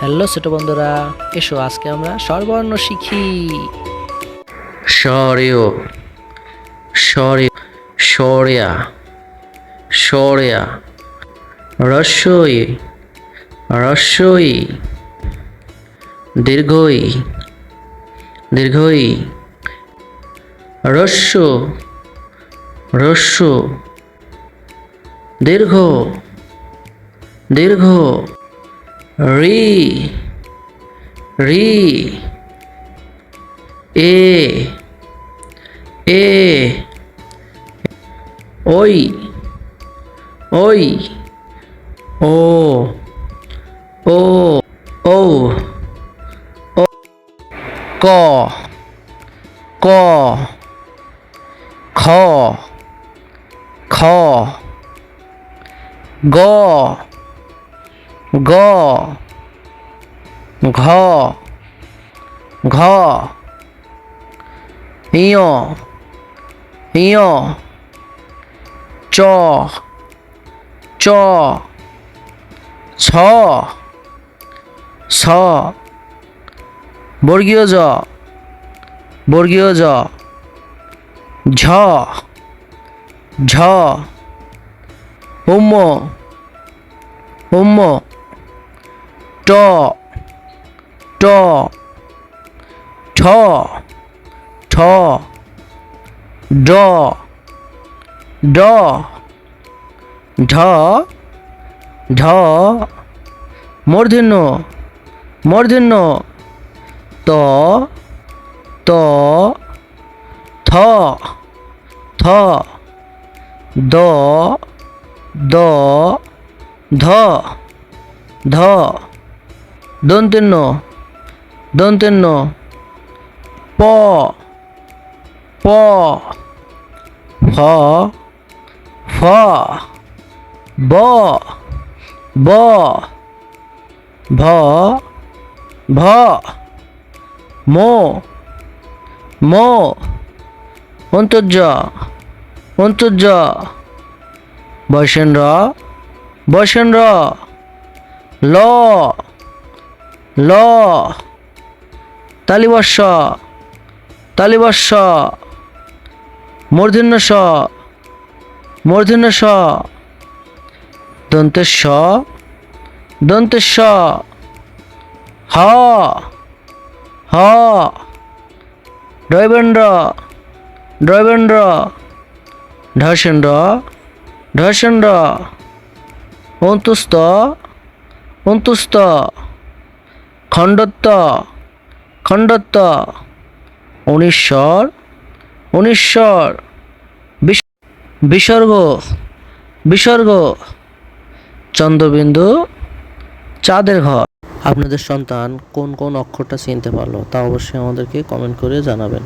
Hello ছোট বন্ধুরা, এসো আজকে আমরা স্বরবর্ণ শিখি। স্বরেয়, স্বরে, স্বরেয়া, স্বরেয়া, রস্যই, রস্যই, দীর্ঘই, দীর্ঘই, রস্য, রস্য, দীর্ঘ, দীর্ঘ, রি, রি, এ, এ, ওই, ওই, ও, ও, ও, ও, ক, ক, খ, খ, গ, গ, ঘ, ঘ, ইয়, ইয়, চ, চ, ছ, ছ, বর্গীয় জ, বর্গীয় জ, ঝ, ঝ, উম্ম, উম্ম, ট, ট, ঠ, ঠ, ড, ড, ঢ, ঢ, মূর্ধন্য, মূর্ধন্য, ত, ত, থ, থ, দ, দ, ধ, ধ, দন্তেন্য, দন্তেন্য, প, প, ফ, ফ, ব, ব, ভ, ভ, মো, মো, অন্তর্য, অন্তর্য, বৈষণ্য, বৈষণ্য, ল, ল, তালিবর্ষ, তালিবর্ষ, মূর্ধন্য ষ, মূর্ধন্য ষ, দন্তেশ্ব, দন্তেশ্ব, হ, হ, ডয়বেন্দ্র, ডয়বেন্দ্র, ঢসেন্দ্র, ঢসেন্দ্র, অন্তুস্ত, অন্তুস্ত, খণ্ডত্ব, খণ্ডত্ব, অনিশ্বর, অনিশ্বর, বিসর্গ, বিসর্গ, চন্দ্রবিন্দু, চাঁদের ঘর। আপনাদের সন্তান কোন কোন অক্ষরটা চিনতে পারলো তা অবশ্যই আমাদেরকে কমেন্ট করে জানাবেন।